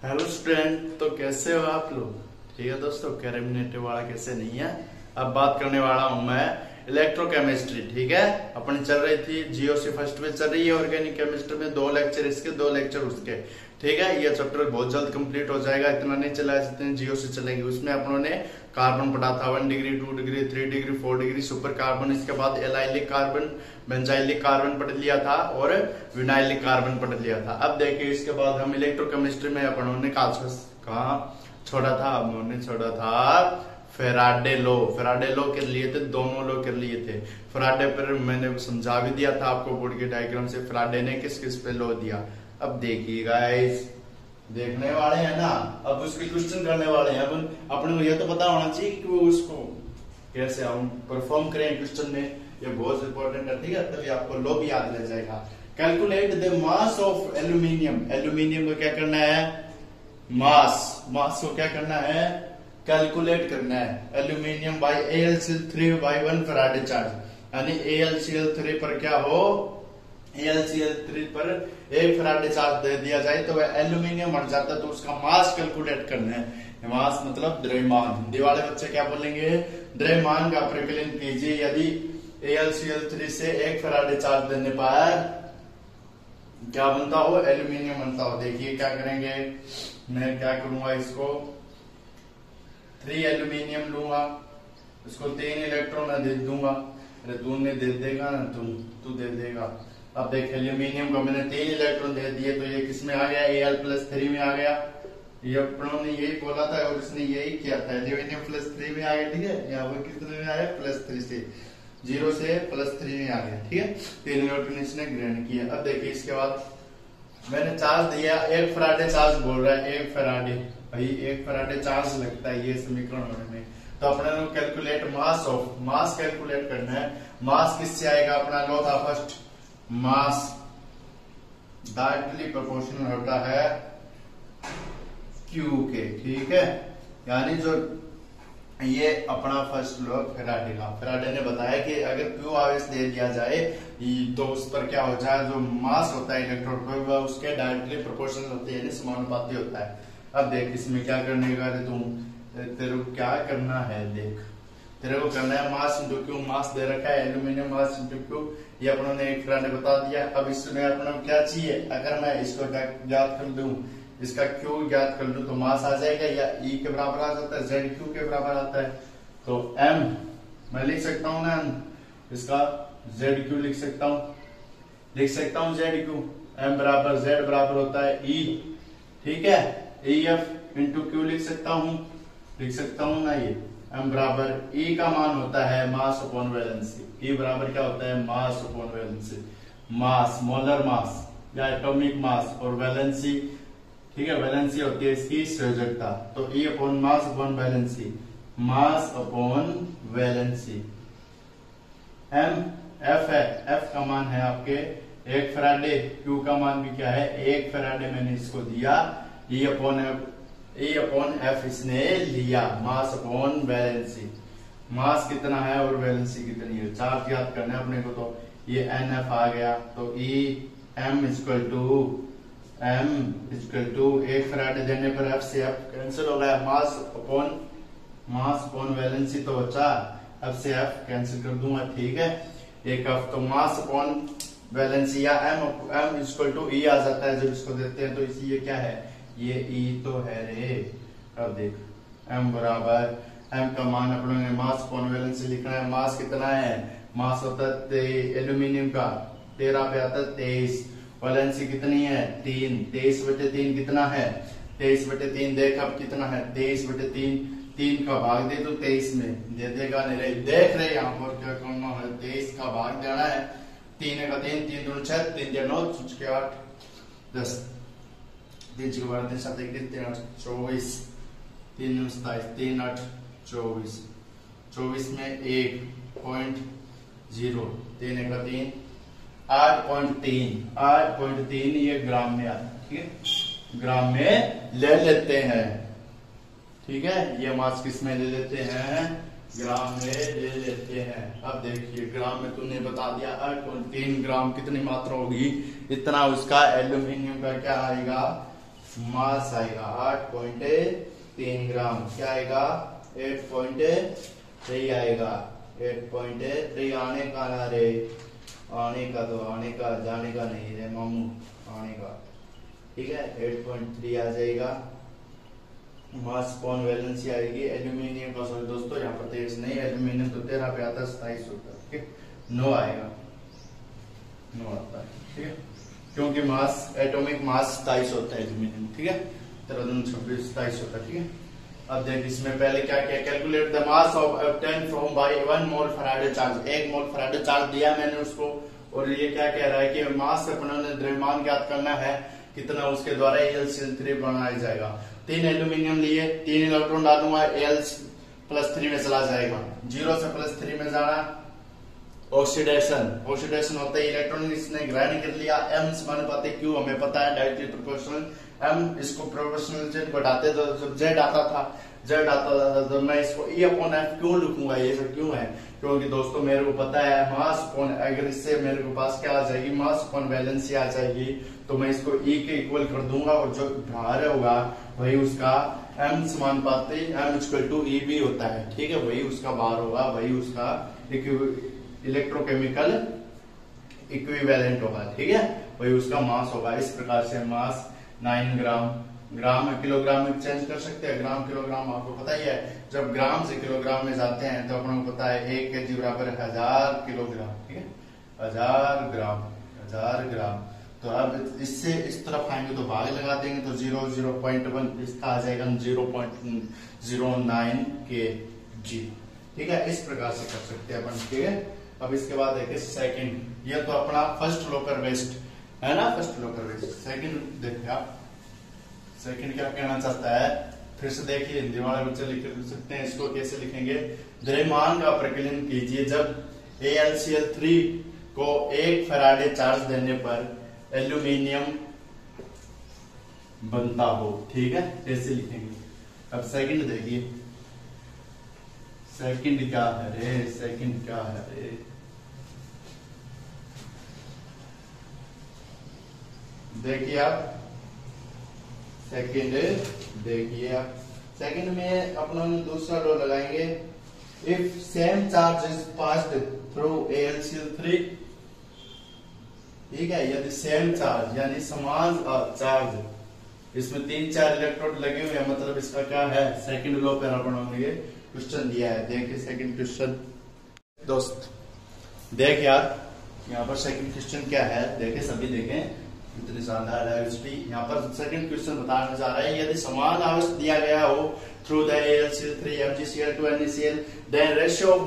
Hello student, तो कैसे हो आप लोग। ठीक है दोस्तों, कैरेबिनेटे वाला कैसे नहीं है। अब बात करने वाला हूं मैं इलेक्ट्रोकेमिस्ट्री। ठीक है, अपन चल रही थी जीओसी फर्स्ट में चल रही है, ऑर्गेनिक केमिस्ट्री में 2 लेक्चर इसके 2 लेक्चर उसके। ठीक है, ये चैप्टर बहुत जल्द कंप्लीट हो जाएगा। इतना नहीं चला जितने जीओसी चलेंगे। उसमें अपनों ने कार्बन पढ़ा था 1 degree 2 degree 3 degree 4 degree super carbon. इसके बाद एलाइलिक कार्बन, बेंजाइलिक कार्बन पढ़ लिया था और विनाइलिक कार्बन पढ़ लिया था। अब देखिए इसके बाद हम इलेक्ट्रोकेमिस्ट्री में अपनों ने कहा छोड़ा था। हमने छोड़ा था फेराडे लो। फेराडे लो कर लिए थे, दोनों लो कर लिए थे। फेराडे पर मैंने समझा भी दिया था आपको बोर्ड के डायग्राम से, फेराडे ने किस किस पे लो दिया। अब देखिए गाइस, देखने वाले हैं ना, अब उसके क्वेश्चन करने वाले हैं। अब अपने को ये तो पता होना चाहिए कि वो उसको कैसे हम परफॉर्म करें क्वेश्चन में। ये बहुत इंपॉर्टेंट है। ठीक है, तभी आपको लो भी याद रह जाएगा। Calculate the mass of aluminium. Aluminium को क्या करना है, मास को क्या करना है, कैलकुलेट करना है। Aluminium by AlCl3 by 1 Faraday charge. यानी AlCl3 पर क्या हो, AlCl3 पर 1 फैराडे चार्ज दे दिया जाए तो वह एल्यूमिनियम बन जाता है। तो उसका मास कैलकुलेट करना है। मास मतलब द्रव्यमान। हिंदी वाले बच्चे क्या बोलेंगे, द्रव्यमान का प्रकलन कीजिए। यदि AlCl3 से 1 फैराडे चार्ज देने पर क्या बनता हो, एल्यूमिनियम बनता हो। देखिए क्या करेंगे, मैं क्या करूंगा, इसको 3 एल्यूमिनियम लूंगा, इसको 3 इलेक्ट्रॉन में दे दूंगा। अरे तू ने दे देगा ना, तू दे देगा। अब देख, एल्यूमिनियम को मैंने 3 इलेक्ट्रॉन दे दिए तो ये किस में आ गया, Al+3 में आ गया। ये अपनों ने यही बोला था और इसने यही किया था, एल्यूमिनियम +3 में आ गया। ठीक है, यहाँ पर कितने में आया, +3 से 0 से +3 में आ गया। ठीक है, 3 इलेक्ट्रॉन इसने ग्रहण किया। अब देखिए इसके बाद मैंने चार्ज दिया, 1 फैराडे चार्ज बोल रहा है, 1 फैराडे। भाई 1 फैराडे चार्ज लगता है ये समीकरण होने में। तो अपने को calculate mass of, mass calculate करना है। मास किससे आएगा, अपना लो था फर्स्ट, मास डायरेक्टली प्रोपोर्शनल होता है क्यू के। ठीक है, यानी जो ये अपना फर्स्ट लॉ फेराडे का, फेराडे ने बताया कि अगर क्यू आवेश दे दिया जाए तो उस पर क्या हो जाए, जो मास होता है इलेक्ट्रॉन पर वह उसके डायरेक्टली प्रोपोर्शनल होती है, समानुपाती होता है। अब देख इसमें क्या करने का, तेरे को क्या करना है, देख तेरे को करना है मास इंटू क्यू। मास दे रखा है एल्यूमिनियम, मास इंटू क्यू, ये अपनों ने 1 फैराडे बता दिया। अब इसमें अपना क्या चाहिए, अगर मैं इसको ज्ञात कर दूं, इसका क्यू ज्ञात कर लूं तो मास आ जाएगा या ई के बराबर आ जाता है, जेड क्यू के बराबर आता है। तो एम मैं लिख सकता हूं ना, इसका जेड क्यू लिख सकता हूं जेड क्यू। एम बराबर जेड बराबर होता है ई। ठीक है, ई एफ इंटू क्यू लिख सकता हूं ना। ये एम बराबर ई का मान होता है मास अपॉन वैलेंसी। ई बराबर क्या होता है, मास upon valency. Mass molar mass या एटॉमिक मास, और वैलेंसी, ठीक है, वैलेंसी होती है इसकी संयोजकता। तो E upon mass upon valency, mass upon valency. M F है, एफ का मान है आपके 1 फैराडे, क्यू का मान भी क्या है 1 फैराडे। मैंने इसको दिया, ई अपॉन एफ इसने लिया, मास अपॉन वैलेंसी। मास कितना है और वैलेंसी कितनी है, चार्ज याद करना है अपने को। तो ये एन एफ आ गया, तो E M equal to 1 Faraday देने पर एफ से एफ कैंसिल हो गया, मास अपॉन वैलेंसी तो बचा, एफ से एफ कैंसिल कर दूंगा। ठीक है, एक एफ तो मास अपॉन वैलेंसी या एम इक्वल टू ई आ जाता है जब इसको देते हैं। तो इसी ये क्या है, ये ई तो है रे। अब देख एम बराबर, एम का मान अपनों ने मास अपॉन वैलेंसी लिखना है। मास कितना है, मास होता है एल्यूमिनियम का 13 पे आता है 23। वैलेंसी कितनी है 3, 23/3 कितना है 23/3। देख अब कितना है 23/3, 3 का भाग दे दो 23 में, दे देगा नहीं रे। देख रहे यहाँ पर क्या करना है, 23 का भाग देना है, 3 का 3, 3 दूनी 6, 3 9, 5 के 8, 10, 3 6 12, 3 7 1 3 8 24, 3 9 27, 3 8 24, 24 में 1.0, 3 का 3, 8.3 ये ग्राम में आता है। ठीक है, ग्राम में ले लेते हैं। ठीक है, ये मास किस में ले लेते हैं, ग्राम में ले लेते हैं। अब देखिए ग्राम में तुमने बता दिया 8.3 ग्राम कितनी मात्रा होगी, इतना उसका एल्यूमिनियम का क्या आएगा मास आएगा 8.3 ग्राम। क्या आएगा? 8.3 आएगा। 8.3 आने का ना रे, आने का तो आने का, जाने का नहीं रे मामू, आने का। ठीक है, 8.3 आ जाएगा। मास अपॉन वैलेंसी आएगी एल्यूमिनियम का। सॉरी दोस्तों, यहाँ पर 23 नहीं, एल्यूमिनियम तो 13 पे आता है, 27 होता है। ठीक है, 9 आएगा, 9 आता है। ठीक है, क्योंकि मास, एटॉमिक मास 27 होता है एल्यूमिनियम। ठीक है, 13 दूनी 26, 27 होता है। ठीक है, अब देख इसमें पहले क्या किया, calculate the mass of obtain from by 1 mole Faraday charge. 1 mole Faraday charge दिया मैंने उसको, और ये क्या कह रहा है कि मास अपने ने द्रव्यमान ज्ञात करना है कितना, उसके द्वारा AlCl3 बनाया जाएगा। 3 एल्यूमिनियम लिए, 3 इलेक्ट्रॉन डालूंगा, Al+3 में चला जाएगा। 0 से +3 में जाना, ऑक्सीडेशन। ऑक्सीडेशन होता है, इलेक्ट्रॉन इसने ग्रहण कर लिया। m समानुपाती q हमें पता है, डायरेक्टली प्रोपोर्शनल। m इसको प्रोपोर्शनल से घटाते तो जब z आता था तो मैं इसको E/F क्यों लिखूंगा? ये सब क्यों है? क्योंकि दोस्तों मेरे को पता है मास अपॉन, अगर इससे मेरे को पास क्या आ जाएगी, मास अपॉन वैलेंसी आ जाएगी, तो मैं इसको E के इक्वल कर दूंगा, और जो भार होगा वही उसका m समानुपाती m=EB होता है। ठीक है, वही उसका भार होगा, वही उसका इलेक्ट्रोकेमिकल इक्विवेलेंट होगा। ठीक है, वही उसका मास होगा। इस प्रकार से मास 9 ग्राम, ग्राम किलोग्राम में चेंज कर सकते हैं। ग्राम किलोग्राम आपको पता ही है, जब ग्राम से किलोग्राम में जाते हैं तो अपने को पता है 1 kg बराबर 1000 किलोग्राम। ठीक है, 1000 ग्राम, 1000 ग्राम। तो अब इससे इस तरफ आएंगे तो भाग लगा देंगे तो 0.1 इसका आ जाएगा 0.09 kg। ठीक है, इस प्रकार से कर सकते हैं अपन। ठीक है, अब इसके बाद देखिए सेकंड, ये तो अपना फर्स्ट लोकर वेस्ट है ना, फर्स्ट लोकर वेस्ट। सेकंड देखिए आप, सेकंड क्या कहना चाहता है, फिर से देखिए, हिंदी वाले बच्चे लिख सकते हैं। इसको कैसे लिखेंगे? द्रव्यमान का प्रकीर्णन कीजिए जब AlCl3 को 1 फैराडे चार्ज देने पर एल्यूमिनियम बनता हो। ठीक है, कैसे लिखेंगे? अब सेकंड देखिए, सेकंड क्या है रे, सेकंड क्या है रे? देखिए आप, सेकंड देखिए आप, सेकंड में अपना दूसरा लो लगाएंगे। If same charge is passed through AlCl3, ठीक है, यदि सेम चार्ज यानी समान चार्ज, इसमें 3-4 इलेक्ट्रोड लगे हुए हैं, मतलब इसका क्या है, सेकंड लो पर बनाएंगे। क्वेश्चन दिया है, देखिए सेकंड क्वेश्चन दोस्त, देख यार यहाँ पर सेकंड क्वेश्चन क्या है, देखे सभी देखें, इतनी शानदार है इसकी। यहाँ पर सेकंड क्वेश्चन बताने जा रहा है, यदि समान आवेश दिया गया हो through the AlCl3 MgCl2 NaCl, then ratio of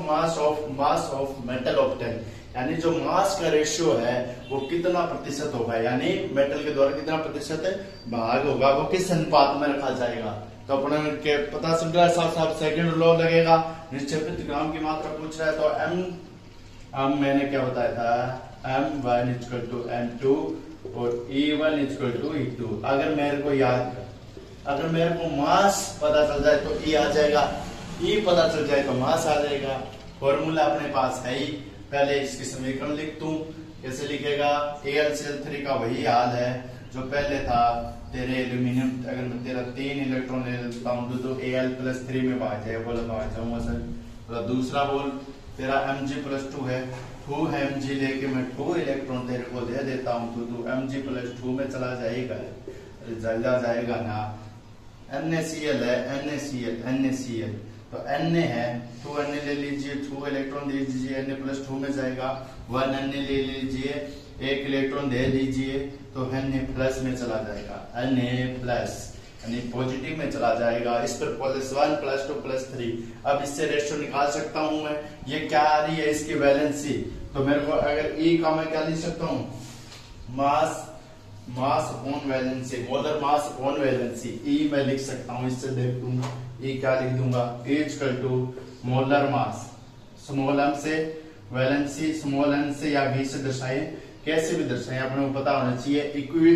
mass of metal obtain, यानी जो मास का रेशियो है वो कितना प्रतिशत होगा, यानी मेटल के द्वारा कितना प्रतिशत भाग होगा, वो किस अनुपात में रखा जाएगा। तो अपने के पता चल रहा है, साथ साथ सेकंड लॉ लगेगा। निश्चित ग्राम की मात्रा पूछ रहा है तो m मैंने क्या बताया था, m1 = m2 और E1 = E2। अगर मेरे को याद, अगर मेरे को मास पता चल जाए तो E आ जाएगा, E पता चल जाए तो मास आ जाएगा। फॉर्मूला अपने पास है ही, पहले इसकी समीकरण लिख दूं। कैसे लिखेगा? AlCl3 का वही हाल है जो पहले था, तेरे एल्यूमिनियम, अगर मैं तेरा 3 इलेक्ट्रॉन ले लेता हूं तो Al+3 में भाग जाए, बोला भाग जाऊंगा सर। तो दूसरा बोल तेरा Mg+2 है, 2 Mg लेके मैं 2 इलेक्ट्रॉन तेरे को दे देता हूं, तो तू Mg+2 में चला जाएगा, चला जाएगा ना। NaCl है, NaCl तो Na है, 2 Na ले लीजिए, 2 इलेक्ट्रॉन दे दीजिए, Na+2 में जाएगा। 1 Na ले लीजिए, 1 इलेक्ट्रॉन दे दीजिए तो Na+ में चला जाएगा, Na+ यानी पॉजिटिव में चला जाएगा। इस पर +1 +2 +3। अब इससे रेशियो निकाल सकता हूं मैं, ये क्या आ रही है इसकी वैलेंसी, तो मेरे को अगर E का मैं क्या लिख सकता हूं, मास upon valency, molar mass upon valency, E मैं लिख सकता हूं। इससे देख दूंगा E क्या लिख दूंगा, E molar mass, small m से वैलेंसी स्मॉल n से या V से दर्शाए, कैसे भी दर्शाए अपने को पता होना चाहिए।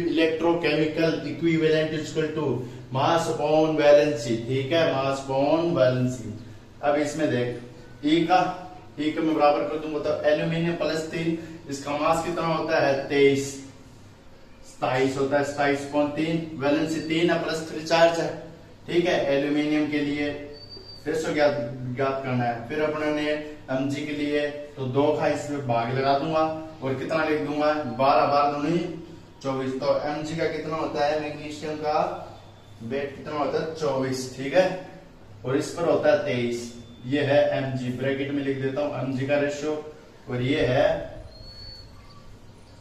इलेक्ट्रोकेमिकल इक्विवेलेंट = मास अपॉन वैलेंसी। ठीक है, मास अपॉन वैलेंसी। अब इसमें देख E का मैं बराबर कर दूंगा तो एल्यूमिनियम +3, इसका मास कितना होता है 23, 27 होता है, 27.3, वैलेंसी 3 है प्लस 3 चार्ज है, ठीक है। एल्यूमिनियम के लिए रेशो ज्ञात करना है। फिर अपने ने mg के लिए तो 2 का इसमें भाग लगा दूंगा और कितना लिख दूंगा, 12 बार दूनी 24। तो mg का कितना होता है, मैग्नीशियम का वेट कितना होता है 24, ठीक है, और इस पर होता है 23। ये है mg, ब्रैकेट में लिख देता हूं mg का रेशियो। और ये है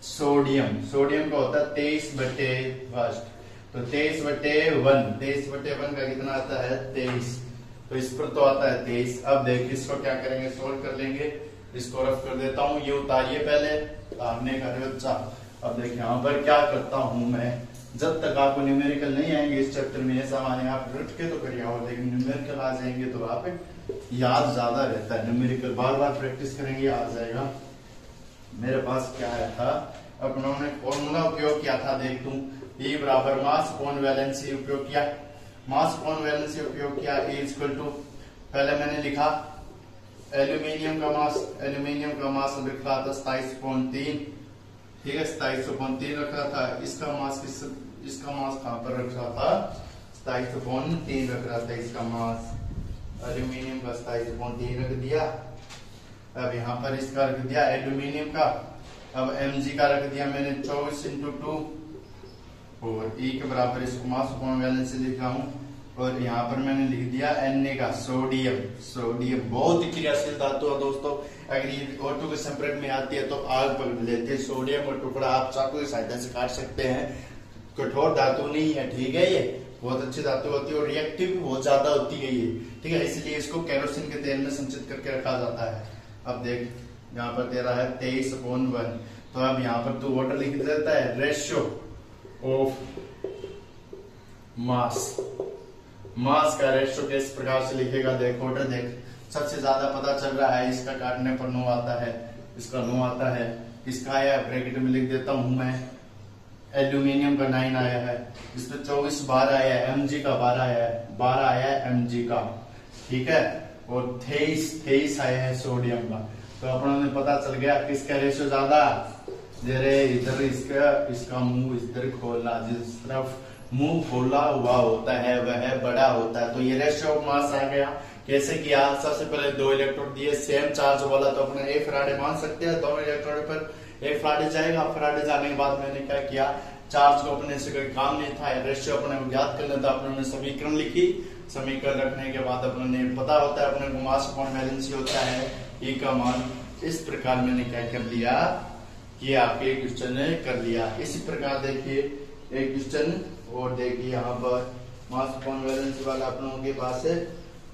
सोडियम, सोडियम का होता है 23/1, तो 23/1, 23/1 का कितना आता है 23, तो इस पर तो आता है 23। अब देखिए इसको क्या करेंगे, सोल्व कर लेंगे। इसको रफ कर देता हूं, ये उतारिए पहले, उतारने का बच्चा। अब देखिए यहाँ पर क्या करता हूं मैं, जब तक आपको न्यूमेरिकल नहीं आएंगे इस चैप्टर में, ऐसा माने आप रट के तो करिए और, लेकिन न्यूमेरिकल आ जाएंगे तो आप याद ज्यादा रहता है। न्यूमेरिकल बार बार प्रैक्टिस करेंगे आ जाएगा। मेरे पास क्या आया था, अपनों ने फॉर्मूला उपयोग किया था, देख तू E बराबर मास अपॉन वैलेंसी उपयोग किया, मास अपॉन वैलेंसी उपयोग किया। E इक्वल टू, पहले मैंने लिखा एल्यूमिनियम का मास, एल्यूमिनियम का मास लिखा था 27.3, ठीक है, 27.3 रखा था। इसका मास इसका मास कहां पर रखा था, 27.3 रख रहा था इसका मास, एल्यूमिनियम का 27.3 रख दिया। अब यहाँ पर इसका रख दिया एल्यूमिनियम का। अब mg का रख दिया मैंने 24/2 और E के बराबर इसको मास अपॉन वैलेंसी लिखा हूं। और यहाँ पर मैंने लिख दिया Na का सोडियम, सोडियम बहुत ही क्रियाशील धातु है दोस्तों, अगर ये ऑटो के संपर्क में आती है तो आग पकड़ लेती है। सोडियम का टुकड़ा आप चाकू की सहायता से काट सकते हैं, कठोर धातु नहीं है, ठीक है, ये बहुत अच्छी धातु होती है और रिएक्टिव बहुत ज्यादा होती है ये, ठीक है, इसलिए इसको केरोसिन के तेल में संचित करके रखा जाता है। अब देख यहाँ पर दे रहा है 23/1, तो अब यहाँ पर तू वाटर लिख देता है, रेशियो ऑफ मास, मास का रेशियो किस प्रकार से लिखेगा, देख वाटर देख, सबसे ज्यादा पता चल रहा है, इसका काटने पर 9 आता है, इसका 9 आता है, इसका आया ब्रैकेट में लिख देता हूं मैं, एल्यूमिनियम का 9 आया है, इसमें 24 बार आया है, mg का 12 आया है, 12 आया है mg का, ठीक है, और 23 आया है सोडियम का। तो अपनों ने पता चल गया किसका रेशियो ज्यादा, जरे इधर इसका मुंह इधर खोलना, जिस तरफ मुंह खोला हुआ होता है वह बड़ा होता है, तो ये रेशियो ऑफ मास आ गया। कैसे किया, सबसे पहले 2 इलेक्ट्रोड दिए, सेम चार्ज वाला, तो अपने एक फराडे मान सकते हैं, दोनों इलेक्ट्रोड पर एक फराडे जाएगा। फराडे जाने के बाद मैंने क्या किया, चार्ज को अपने से कोई काम नहीं था, रेशियो अपने को ज्ञात करना था, अपने समीकरण लिखी, समीकरण रखने के बाद अपने पता होता है अपने को मास अपॉन वैलेंसी होता है, E का मान। इस प्रकार मैंने क्या कर लिया, ये आपके क्वेश्चन ने कर लिया। इसी प्रकार देखिए एक क्वेश्चन और देखिए, यहाँ पर मास अपॉन वैलेंसी वाला अपनों के पास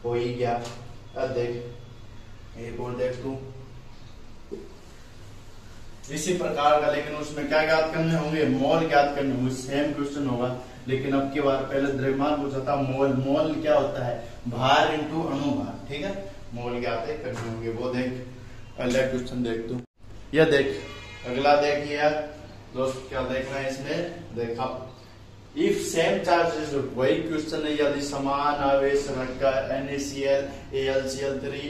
हो ही गया। अब देख एक और देख तू इसी प्रकार का, लेकिन उसमें क्या ज्ञात करने होंगे, मोल ज्ञात करने होंगे, सेम क्वेश्चन होगा, लेकिन अब की बार पहले द्रव्यमान पूछा था, मोल, मोल क्या होता है, भार इंटू अणुभार, ठीक है, मोल ज्ञात करने होंगे। वो देख अगला क्वेश्चन देख तू, यह देख अगला देखिए दोस्त, क्या देखना है इसमें, देखा इफ सेम चार्जेस, वही क्वेश्चन है, यदि समान आवेश रखकर NaCl AlCl3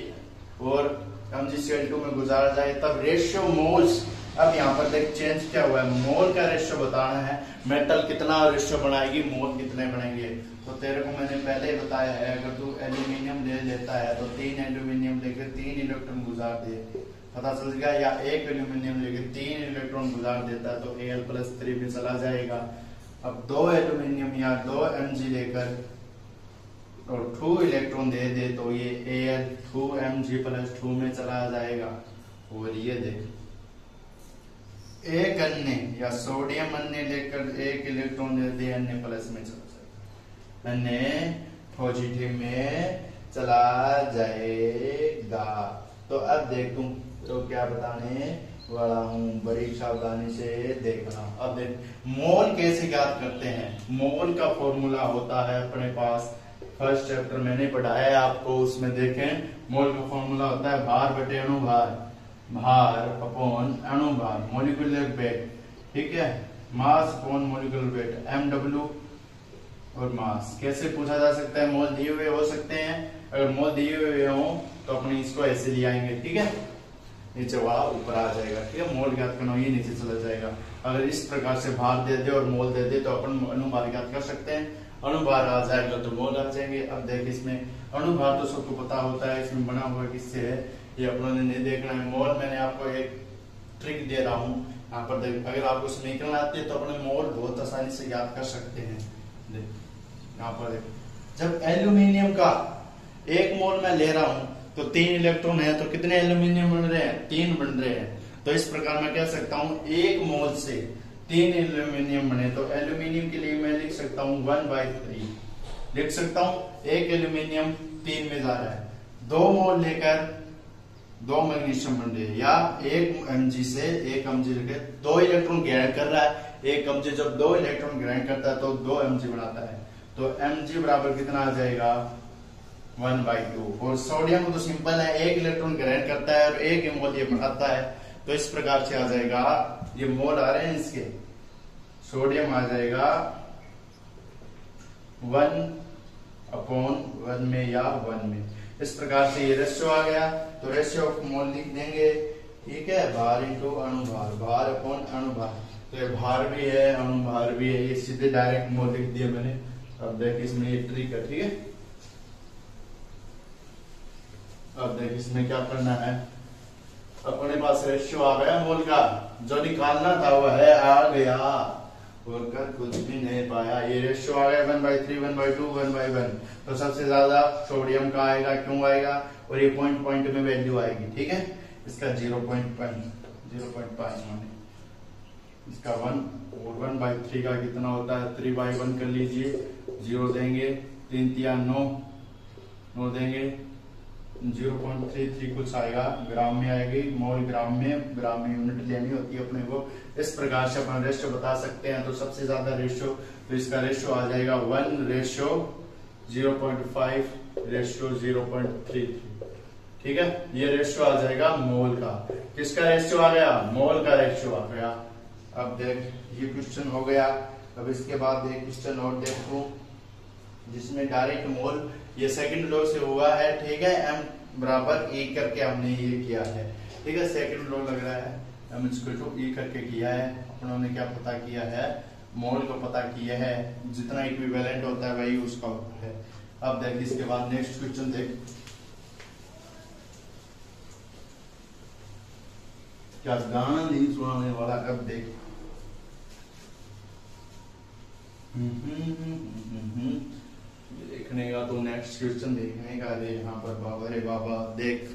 और MgCl2 में गुजारा जाए तब रेशियो मोल्स। अब यहाँ पर देख चेंज क्या हुआ है, मोल का रेशियो बताना है, मेटल कितना रेशियो बनाएगी, मोल कितने बनेंगे। तो तेरे को मैंने पहले ही बताया है, अगर तू एल्यूमिनियम ले लेता है तो 3 एल्यूमिनियम लेकर 3 इलेक्ट्रॉन गुजार दे, पता चल गया, या 1 एल्यूमिनियम लेकर 3 इलेक्ट्रॉन गुजार देता है तो Al+3 में चला जाएगा। अब 2 एल्यूमिनियम या 2 Mg लेकर और 2 इलेक्ट्रॉन दे दे तो ये Al2Mg+2 में चला जाएगा। और ये देख एक अन्य या सोडियम अन्य लेकर 1 इलेक्ट्रॉन दे दे अन्य प्लस में चला जाएगा, अन्य पॉजिटिव में चला जाएगा। तो अब देख तुम तो क्या बताने वाला हूं, बड़ी सावधानी से देखना। अब देख मोल कैसे ज्ञात करते हैं, मोल का फॉर्मूला होता है अपने पास, फर्स्ट चैप्टर मैंने पढ़ाया है आपको, उसमें देखें मोल का फॉर्मूला होता है भार बटे अणुभार, भार अपॉन अणुभार, मोलिकुलर वेट, ठीक है, mass upon molecular weight, MW और मास। कैसे पूछा जा सकता है, मोल दिए हुए हो सकते हैं, अगर मोल दिए हुए हो तो अपने इसको ऐसे ले आएंगे, ठीक है। नीचे वाला ऊपर आ जाएगा, ठीक है। मोल ज्ञात करना ये नीचे चला जाएगा। अगर इस प्रकार से भार दे दे और मोल दे दे तो अपन अनुभार ज्ञात कर सकते हैं। अनुभार आ जाएगा तो मोल आ जाएंगे। अब देख इसमें अनुभार तो सबको पता होता है, इसमें बना हुआ किससे है ये अपनों ने नहीं देखना है। मोल मैंने आपको एक ट्रिक दे रहा हूँ यहाँ पर देख, अगर आपको समीकरण आती है तो अपने मोल बहुत आसानी से याद कर सकते हैं। देख यहाँ पर देख, जब एल्यूमिनियम का 1 मोल मैं ले रहा हूँ तो 3 इलेक्ट्रॉन है, तो कितने एल्यूमिनियम बन रहे हैं? 3 बन रहे हैं। तो इस प्रकार मैं कह सकता हूँ 1 मोल से 3 एल्यूमिनियम बने, तो एल्यूमिनियम के लिए मैं लिख सकता हूँ 1/3 लिख सकता हूँ। 1 एल्यूमिनियम 3 में जा रहा है, 2 मोल लेकर 2 मैग्नीशियम बन रहे हैं, या 1 Mg से 1 Mg लेकर 2 इलेक्ट्रॉन ग्रहण कर रहा है। 1 Mg जब 2 इलेक्ट्रॉन ग्रहण करता है तो 2 Mg बनाता है, तो Mg बराबर कितना आ जाएगा? 1/2। और सोडियम तो सिंपल है, 1 इलेक्ट्रॉन ग्रहण करता है और 1 मोल ये बनाता है, तो इस प्रकार से आ जाएगा। ये मोल आ रहे हैं इसके, सोडियम आ जाएगा 1/1 में या 1 में। इस प्रकार से ये रेशियो आ गया, तो रेशियो ऑफ मोल लिख देंगे, ठीक है। भार इंटू अणुभार, भार अपॉन अणुभार, तो ये भार भी है अणुभार भी है, ये सीधे डायरेक्ट मोल लिख दिया मैंने। अब देख इसमें ये ट्रिक है, ठीक है। अब देख इसमें क्या करना है, अपने पास रेशियो आ गया मोल का, जो निकालना था वो है आ गया, और कर कुछ भी नहीं पाया। ये रेशियो आ गया 1/3 1/2 1/1, तो सबसे ज्यादा सोडियम का आएगा, क्यों आएगा? और ये पॉइंट पॉइंट में वैल्यू आएगी, ठीक है। इसका 0.5 माने इसका 1, और 1/3 का कितना होता है? 3/1 कर लीजिए, 0 देंगे, 3 3 9 देंगे, 0.33 कुछ आएगा, ग्राम में आएगी, मोल ग्राम में यूनिट लेनी होती है अपने को। इस प्रकार से अपन रेशियो बता सकते हैं। तो सबसे ज्यादा रेशियो, तो इसका रेशियो आ जाएगा 1:0.5:0.33, ठीक है। ये रेशियो आ जाएगा मोल का। किसका रेशियो आ गया? मोल का रेशियो आ गया। अब देख ये क्वेश्चन हो गया। अब इसके बाद एक क्वेश्चन और देखो, जिसमें डायरेक्ट मोल ये सेकंड लॉ से हुआ है, ठीक है। M बराबर E करके हमने ये किया है, ठीक है। सेकंड लॉ लग रहा है, M = E करके किया है। अपनों ने क्या पता किया है? मोल को पता किया है, जितना इक्विवेलेंट होता है वही उसका है। अब देख इसके बाद नेक्स्ट क्वेश्चन देख, क्या गाना नहीं सुनाने वाला। अब देख देखने का तो नेक्स्ट क्वेश्चन देखने का है यहाँ पर। बाबा रे बाबा, देख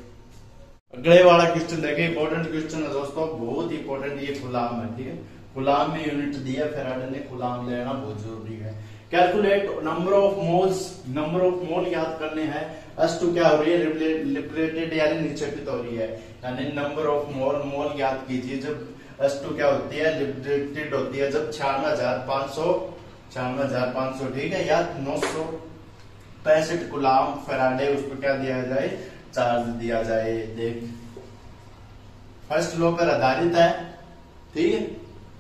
अगले वाला क्वेश्चन देखे, इंपॉर्टेंट क्वेश्चन है दोस्तों, बहुत इंपॉर्टेंट। ये कूलाम है, ठीक है। कूलाम में यूनिट दिया, फैराडे ने कूलाम लेना बहुत जरूरी है। Calculate number of moles, number of mole याद करने हैं। S2 क्या हो रही है? लिबरेटेड यानी निक्षेपित हो रही है, यानी नंबर ऑफ मोल याद कीजिए। जब S2 क्या होती है? लिबरेटेड होती है जब 96,500, ठीक है, या 965 कूलाम फैराडे उसको क्या दिया जाए? चार्ज दिया जाए। देख फर्स्ट लॉ पर आधारित है, ठीक है।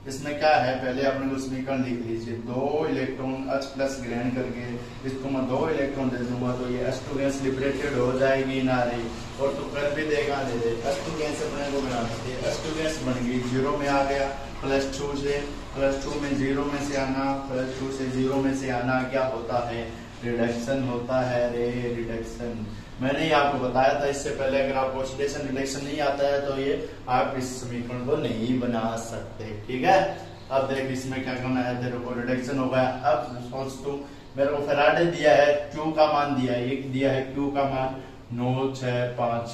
इसमें क्या है? पहले अपने को समीकरण लिख लीजिए। 2 इलेक्ट्रॉन H+ ग्रहण करके इसको मैं 2 इलेक्ट्रॉन दे दूंगा, तो ये H2 गैस लिबरेटेड हो जाएगी ना रही, और तो कर भी देगा, दे दे। H2 गैस अपने को बना देते, H2 गैस बन गई, 0 में आ गया, +2 से +2 में 0 में से आना, +2 से 0 में से आना क्या होता है? रिडक्शन होता है रे, रिडक्शन। मैंने ही आपको बताया था इससे पहले, अगर आपको ऑक्सीडेशन रिडक्शन नहीं आता है तो ये आप इस समीकरण को नहीं बना सकते, ठीक है। अब देख इसमें क्या करना है, तेरे को रिडक्शन हो गया। अब सोच तू, मेरे को फैराडे दिया है, Q का मान दिया है, एक दिया है Q का मान 965।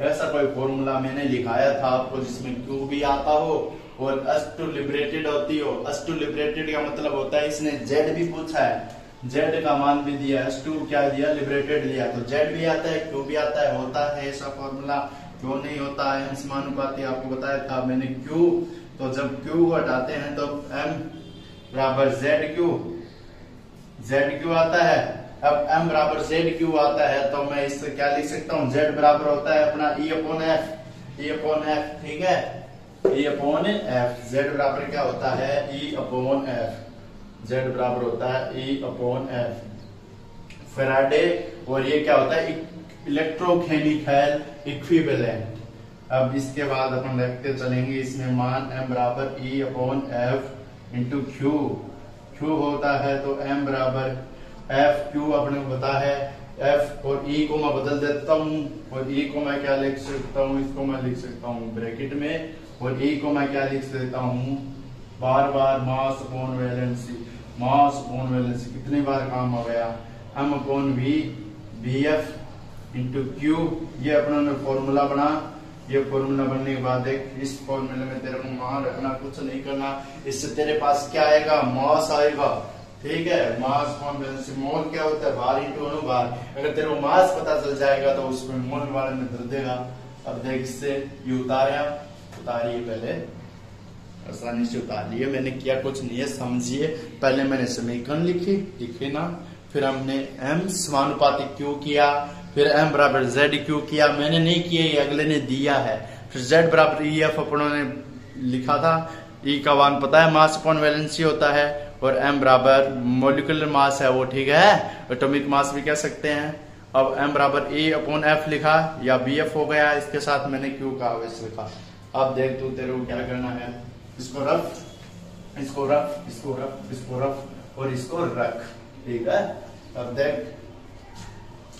ऐसा कोई फॉर्मूला मैंने लिखाया था आपको जिसमें Q भी आता हो और S2 लिबरेटेड होती हो। S2 लिबरेटेड का मतलब होता है, इसने Z भी पूछा है, Z का मान भी दिया, S2 क्या दिया? लिबरेटेड दिया, तो Z भी आता है, Q भी आता है। होता है ऐसा फॉर्मूला? क्यों नहीं होता है? हम समानुपाती आपको बताया था मैंने। Q, तो जब Q को हटाते हैं तो M बराबर ZQ आता है। अब M बराबर ZQ आता है, तो मैं इससे क्या लिख सकता हूँ? Z बराबर होता है अपना E/F, ठीक है, E/F। Z बराबर क्या होता है? E/F। Z बराबर होता है E/F फैराडे। और ये क्या होता है? Electrochemical equivalent. अब इसके बाद अपन रखते चलेंगे इसमें मान m बराबर E upon F into Q. Q होता है तो m बराबर F क्यू अपने को पता है। F और E को मैं बदल देता हूँ और E को मैं क्या लिख सकता हूँ, इसको मैं लिख सकता हूँ ब्रैकेट में, और E को मैं क्या लिख सकता हूँ, बार बार mass upon valency. Mass upon valency कितनी बार काम हो गया, m upon V BF into Q. ये अपना ने फॉर्मूला बना। ये फॉर्मूला बनने के बाद एक इस फॉर्मूले में तेरे को मान रखना, कुछ नहीं करना। इससे तेरे पास क्या आएगा, मास आएगा। ठीक है, मास अपॉन वैलेंसी। मोल क्या होता है, भार इंटू अनुभार। अगर तेरे को मास पता चल जाएगा तो उसमें मोल वाले में धर देगा। अब देख इससे ये उतारिए पहले, आसानी से उतार लिए। मैंने किया कुछ नहीं है, समझिए। पहले मैंने समीकरण लिखे ना, फिर हमने m समानुपाती q किया, फिर m बराबर ZQ किया। मैंने नहीं किया, ये अगले ने दिया है। फिर Z बराबर EF अपनों ने लिखा था। E का मान पता है, मास अपॉन वैलेंसी होता है, और m बराबर मोलिकुलर मास है वो, ठीक है, एटॉमिक मास भी कह सकते हैं। अब m बराबर E अपॉन F लिखा या BF हो गया, इसके साथ मैंने Q का आवेश लिखा। अब देख तू, तेरे को क्या करना है, इसको रख, इसको रख, इसको रख, इसको रख और इसको रख। ठीक है, अब देख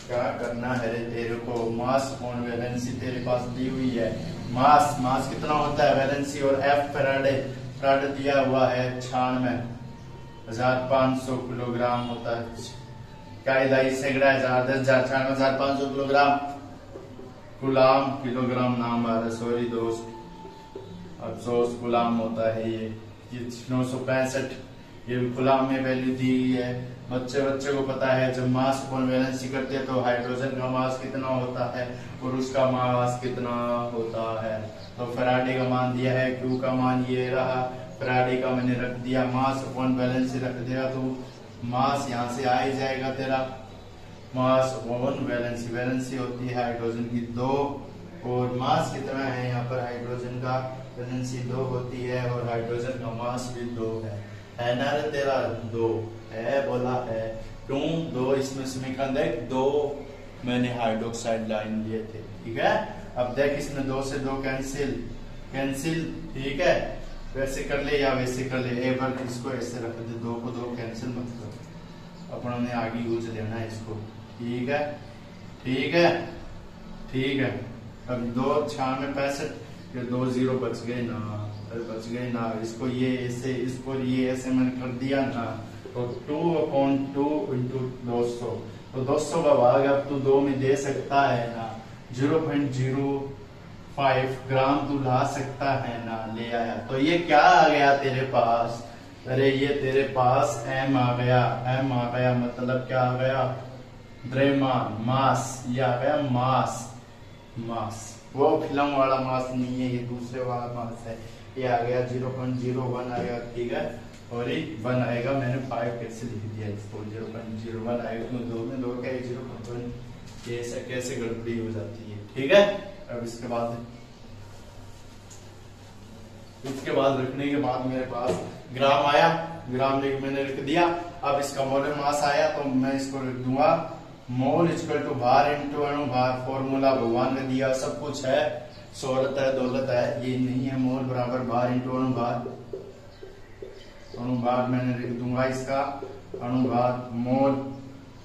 क्या करना है तेरे को। मास अपॉन वैलेंसी तेरे पास दी हुई है। मास कितना होता है, वैलेंसी और F फैराडे दिया हुआ है 96,500 किलोग्राम होता है। क्या इलाई सैकड़ा, 96,500 किलोग्राम। किलोग्राम नाम आ रहा है, सॉरी दोस्त, अफसोस गुलाम होता है ये 965। ये गुलाम में वैल्यू दी हुई है। बच्चे को पता है, जब मास अपॉन वैलेंसी करते हैं तो हाइड्रोजन का मास कितना होता है और उसका मास कितना होता है। तो फैराडे का मान दिया है, क्यू का मान ये रहा, फैराडे का मैंने रख दिया। मास अपॉन वैलेंसी रख दिया तो मास यहाँ से आ ही जाएगा तेरा। मास अपॉन वैलेंसी, वैलेंसी होती है हाइड्रोजन की 2, और मास कितना है यहाँ पर हाइड्रोजन का, वैलेंसी 2 होती है और हाइड्रोजन का मास भी 2 है ना रे तेरा, 2 है बोला है। क्यों 2, इसमें समीकरण देख, 2 मैंने हाइड्रोक्साइड लाइन लिए थे। ठीक है, अब देख इसमें 2 से 2 कैंसिल। ठीक है, वैसे कर ले या वैसे कर ले, एक बार इसको ऐसे रख दे, 2 को 2 कैंसिल मत कर, अपनों ने आगे यूज लेना है इसको। ठीक है, ठीक है, ठीक है। अब 2 9665, ये 2 0 बच गए ना, इसको ये ऐसे, इसको ये ऐसे मैंने कर दिया ना, तो 2/2 इंटू 200, तो 200 का भाग अब तू 2 में दे सकता है ना, 0.05 ग्राम तू ला सकता है ना, ले आया। तो ये क्या आ गया तेरे पास, अरे ये तेरे पास m आ गया, मतलब क्या आ गया, द्रव्यमान, मास। ये आ गया मास, वो फिल्म वाला मास नहीं है, ये दूसरे वाला मास है। ये आ गया 0.01 आएगा। ठीक है, और ये 1 आएगा। मैंने 5 कैसे लिख दिया इसको, 0.01 आएगा, क्यों 2 में 2 क्या 0.1, ये ऐसा कैसे गड़बड़ी हो जाती है। ठीक है, अब इसके बाद रखने के बाद मेरे पास ग्राम आया, ग्राम मैंने लिख दिया। अब इसका मोलर मास आया तो मैं इसको लिख दूंगा, मोल इक्वल टू भार इंटू अणुभार। फॉर्मूला भगवान ने दिया, सब कुछ है, शोहरत है, दौलत है, ये नहीं है। मोल बराबर भार इंटू अणुभार। अणुभार मैंने लिख दूंगा इसका, अणुभार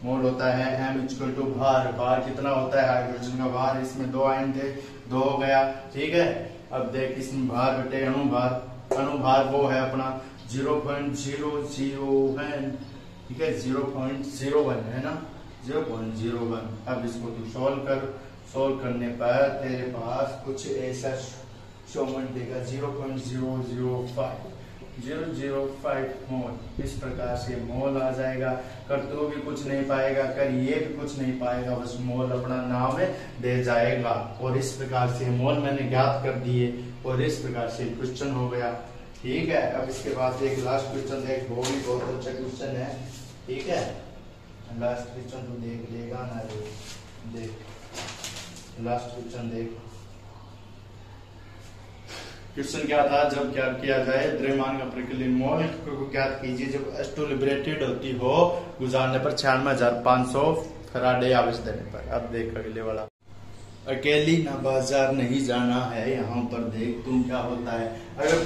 मोल होता है m इक्वल टू भार। भार कितना होता है हाइड्रोजन का भार, इसमें 2 आयन थे, 2 हो गया। ठीक है, अब देख इसमें भार बटे अणुभार वो है अपना 0.001। ठीक है, 0.01 है ना, 0.01। अब इसको तू सोल्व करने पर तेरे पास कुछ ऐसा शोमन देगा, 0.005 मोल। इस प्रकार से मोल आ जाएगा। कर तो भी कुछ नहीं पाएगा, कर ये भी कुछ नहीं पाएगा, बस मोल अपना नाम में दे जाएगा। और इस प्रकार से मोल मैंने ज्ञात कर दिए और इस प्रकार से क्वेश्चन हो गया। ठीक है, अब इसके बाद एक लास्ट क्वेश्चन देख, वो भी बहुत अच्छा क्वेश्चन है। ठीक है, लास्ट क्वेश्चन तो देख लेगा ना, देख लास्ट क्वेश्चन देख। क्वेश्चन क्या था, जब क्या किया जाए द्रव्यमान का प्रकृति मोल को ज्ञात कीजिए जब H2 लिबरेटेड होती हो गुजारने पर 96,500 फैराडे आवेश देने पर। अब देख अगले वाला। अकेली ना बाजार नहीं जाना है, यहाँ पर देख तुम क्या होता है। अगर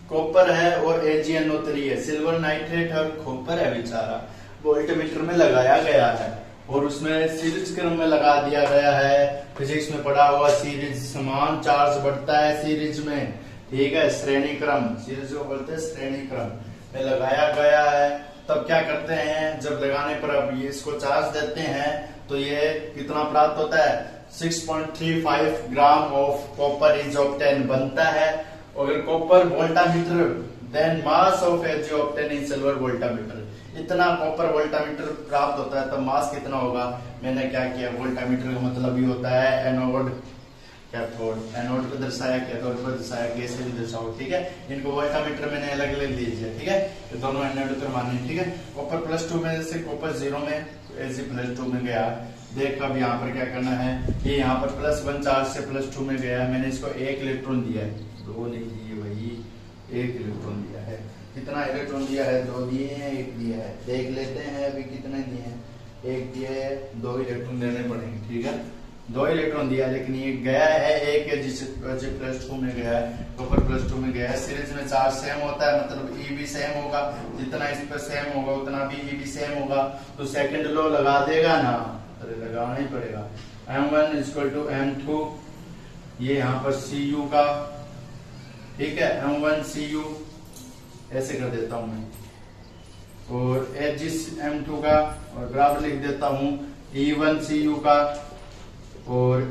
कॉपर है और AgNO3 है, सिल्वर नाइट्रेट है और कॉपर है बेचारा, वोल्टमीटर में लगाया गया है और उसमें सीरीज क्रम में लगा दिया गया है। फिजिक्स में पढ़ा हुआ सीरीज, समान चार्ज बढ़ता है सीरीज में, ठीक है। श्रेणी क्रम, सीरीज को बोलते हैं श्रेणी क्रम में लगाया गया है। तब क्या करते हैं, जब लगाने पर अब ये इसको चार्ज देते हैं तो ये कितना प्राप्त होता है, 6.35 gram of copper is obtain बनता है। अगर copper voltameter then mass of Ag obtain in silver voltameter, इतना कॉपर वोल्टामीटर प्राप्त होता है, तब मास कितना होगा। मैंने क्या किया, वोल्टामीटर का मतलब ये होता है एनोड कैथोड, एनोड को दर्शाया कैथोड को दर्शाया, कैसे भी दर्शाओ, ठीक है। इनको वोल्टामीटर मैंने अलग अलग लीजिए, ठीक है। तो दोनों एनोड कर माने, ठीक है। कॉपर +2 में से कॉपर 0 में, Ag +2 में गया। देख अब यहाँ पर क्या करना है, ये यहाँ पर +1 चार्ज से +2 में गया है, मैंने इसको 1 इलेक्ट्रॉन दिया है, 2 नहीं दिए भाई, 1 इलेक्ट्रॉन दिया है। कितना इलेक्ट्रॉन दिया है, 2 दिए हैं, 1 दिया है। देख लेते हैं अभी कितने दिए हैं, 1 दिए है, 2 इलेक्ट्रॉन देने पड़ेंगे, ठीक है। 2 इलेक्ट्रॉन दिया, लेकिन ये गया है 1 Ag+2 में गया है, कॉपर +2 में गया है। सीरीज में चार्ज सेम होता है, मतलब E भी सेम होगा, जितना इस पर सेम होगा उतना भी E भी सेम होगा, तो सेकंड लॉ लगा देगा ना, अरे लगाना ही पड़ेगा। M1 = M2, ये यहाँ पर Cu का, ठीक है, M1 Cu ऐसे कर देता हूं मैं, और Ag_M2 का, और बराबर लिख देता हूं E1 Cu का और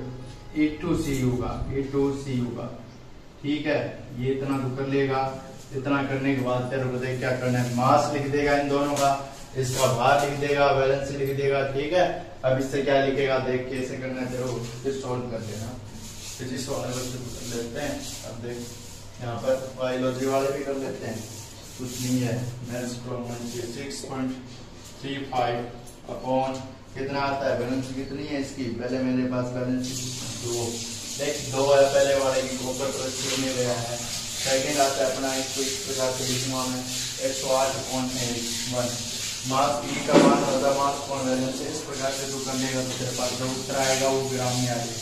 E2 Cu का, ठीक है। ये इतना तो कर लेगा। इतना करने के बाद फिर क्या करना है, मास लिख देगा इन दोनों का, इसका भार लिख देगा, वैलेंसी लिख देगा, ठीक है। अब इससे क्या लिखेगा, देख कैसे करना है, चलो फिर सोल्व कर देना। फिजिक्स वाले बच्चे कर लेते हैं। अब देख यहाँ पर बायोलॉजी वाले भी कर लेते हैं, कुछ नहीं है। मैं 6.35 अपॉन कितना आता है, बैलेंस कितनी है इसकी, पहले मेरे पास बैलेंस 2, देख 2 है पहले वाले की, कॉपर +2 में गया है। सेकंड आता है अपना, इसको इस प्रकार से लिखूंगा मैं 108/1। मास E का मान होता है मास अपॉन बैलेंस, इस प्रकार से तू कर लेगा तो तेरे पास जो उत्तर आएगा वो ग्राम में आएगा,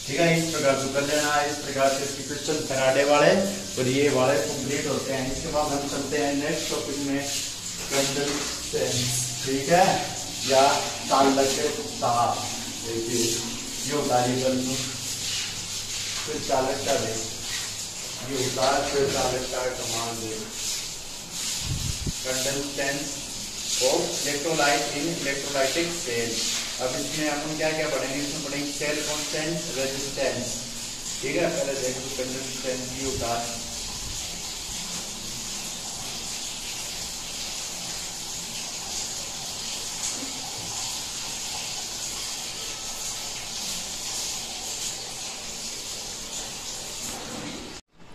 ठीक है। इस प्रकार से कर लेना है। इस प्रकार से इसकी क्वेश्चन फैराडे वाले और ये वाले कंप्लीट होते हैं। इसके बाद हम चलते हैं नेक्स्ट टॉपिक में, कंडक्टेंस, ठीक है, या चालकता। देखिए ये उतारी कर लूं, फिर चालकता दे, ये उतार फिर चालकता का मान दे। Conductance of electrolyte in electrolytic cell. अब इसमें अपन क्या क्या पढ़ेंगे, इसमें पढ़ेंगे सेल कांस्टेंट, रेजिस्टेंस, ठीक है। पहले देखो कंडक्टेंस की उतार,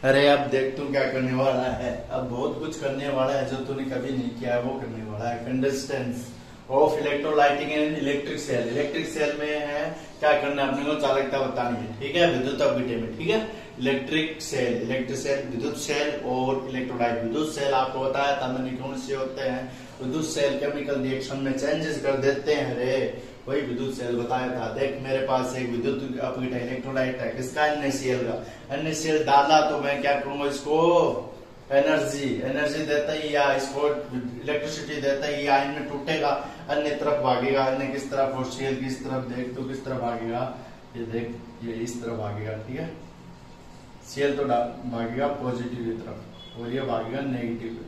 अरे अब देख तू क्या करने वाला है, अब बहुत कुछ करने वाला है जो तूने कभी नहीं किया है, वो करने वाला है। Conductance of electrolytic in electric cell. Electric cell में है क्या करना है, अपने को चालकता बतानी है, ठीक है, विद्युत अपघट्य में, ठीक है। इलेक्ट्रिक सेल, विद्युत सेल और इलेक्ट्रोलाइट। विद्युत सेल आपको बताया था मैंने कौन से होते हैं, विद्युत सेल केमिकल रिएक्शन में चेंजेस कर देते हैं, अरे वही विद्युत सेल बताया था। देख मेरे पास एक विद्युत अपघट्य इलेक्ट्रोलाइट है, किसका, NaCl का। NaCl डाला तो मैं क्या करूंगा, इसको एनर्जी देता ही, या इसको इलेक्ट्रिसिटी देता ही, या इनमें टूटेगा, अन्य तरफ भागेगा। अन्य किस तरफ, और Cl किस तरफ, देख तो किस तरफ भागेगा, ये देख ये इस तरफ भागेगा, ठीक है। Cl तो भागेगा पॉजिटिव की तरफ और ये भागेगा नेगेटिव की तरफ।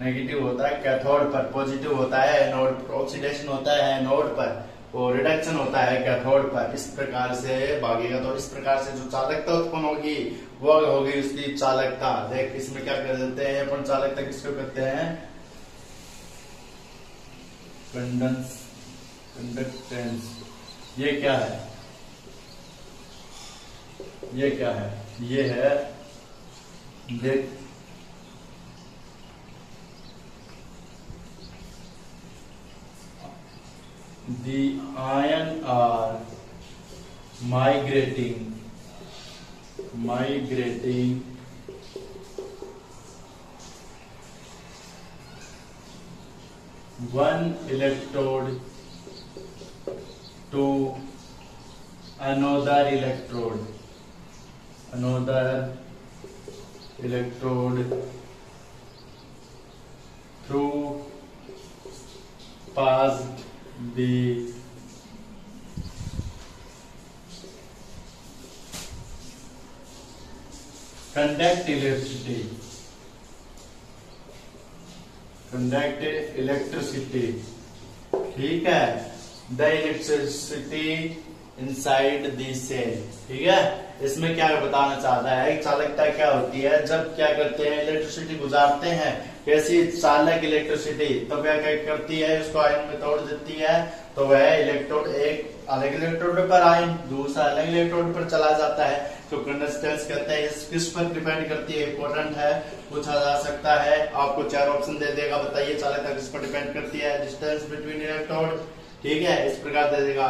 नेगेटिव होता है कैथोड पर, पॉजिटिव होता है एनोड पर, ऑक्सीडेशन होता है एनोड पर और रिडक्शन होता है कैथोड पर। इस प्रकार से भागेगा, तो इस प्रकार से जो चालकता उत्पन्न होगी वो होगी उसकी चालकता। देख इसमें क्या कर देते हैं अपन, चालकता किसको कहते हैं, कंडक्टेंस। ये क्या है, ये क्या है, ये है, देख the ion are migrating one electrode to another electrode through passed the conduct electricity, ठीक है, the electricity inside the cell, ठीक है। इसमें क्या बताना चाहता है, चालकता क्या होती है, जब क्या करते हैं इलेक्ट्रिसिटी गुजारते हैं, कैसी चालक इलेक्ट्रिसिटी, तो वह क्या करती है, उसको आयन में तोड़ देती है, तो वह इलेक्ट्रोड एक अलग इलेक्ट्रोड पर आयन दूसरा अलग इलेक्ट्रोड पर चला जाता है। तो कंडक्टेंस कहते हैं, इस किस पर डिपेंड करती है, इंपॉर्टेंट है, पूछा जा सकता है। आपको 4 ऑप्शन दे देगा, बताइए चालकता किस पर डिपेंड करती है, डिस्टेंस बिटवीन इलेक्ट्रोड, ठीक है, इस प्रकार दे देगा,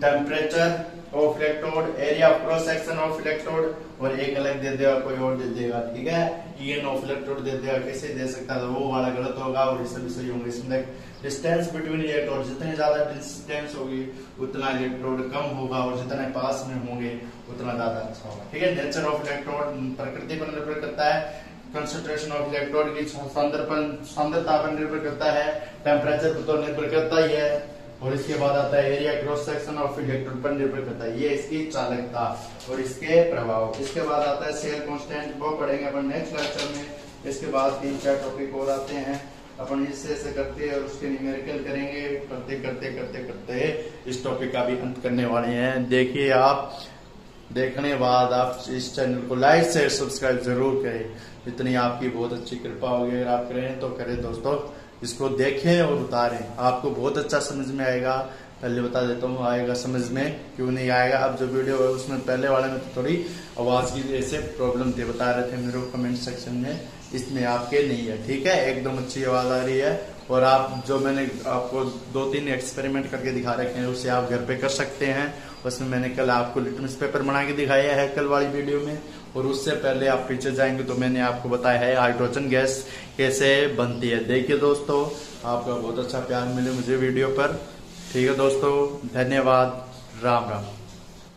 temperature of electrode, area of cross section of electrode, और एक अलग दे देगा, कोई और दे देगा, ठीक है, ईएन ऑफ इलेक्ट्रोड दे देगा, कैसे दे सकता है, वो वाला गलत होगा और इससे भी सही होंगे। इसमें डिस्टेंस बिटवीन इलेक्ट्रोड, जितनी ज्यादा डिस्टेंस होगी उतना इलेक्ट्रोड कम होगा, और जितने पास में होंगे उतना ज्यादा अच्छा होगा, ठीक है। नेचर ऑफ इलेक्ट्रोड प्रकृति पर निर्भर करता है, कंसंट्रेशन ऑफ इलेक्ट्रोड की सांद्रता पर निर्भर करता है, टेम्परेचर पर तो निर्भर करता ही है, और इसके बाद आता है area cross section of electrode पर निर्भर करता है, ये इसकी चालकता और इसके प्रभाव। इसके बाद आता है सेल कांस्टेंट, वो पढ़ेंगे अपन नेक्स्ट लेक्चर में। इसके बाद 3-4 टॉपिक और आते हैं, अपन इससे ऐसे करते हैं और उसके न्यूमेरिकल करेंगे, करते करते करते करते इस टॉपिक का भी अंत करने वाले हैं। देखिए, आप देखने बाद आप इस चैनल को लाइक शेयर सब्सक्राइब जरूर करें, इतनी आपकी बहुत अच्छी कृपा होगी, अगर आप करें तो करें दोस्तों, इसको देखें और उतारें, आपको बहुत अच्छा समझ में आएगा। पहले बता देता हूँ, आएगा समझ में, क्यों नहीं आएगा, अब जो वीडियो है उसमें पहले वाले में तो थोड़ी आवाज की ऐसे प्रॉब्लम थी, बता रहे थे मेरे कमेंट सेक्शन में, इसमें आपके नहीं है, ठीक है, एकदम अच्छी आवाज आ रही है। और आप जो मैंने आपको 2-3 एक्सपेरिमेंट करके दिखा रखे हैं, उसे आप घर पे कर सकते हैं। उसमें मैंने कल आपको लिटमस पेपर बना के दिखाया है कल वाली वीडियो में, और उससे पहले आप पीछे जाएंगे तो मैंने आपको बताया है हाइड्रोजन गैस कैसे बनती है। देखिए दोस्तों, आपका बहुत अच्छा प्यार मिले मुझे वीडियो पर, ठीक है दोस्तों, धन्यवाद, राम राम।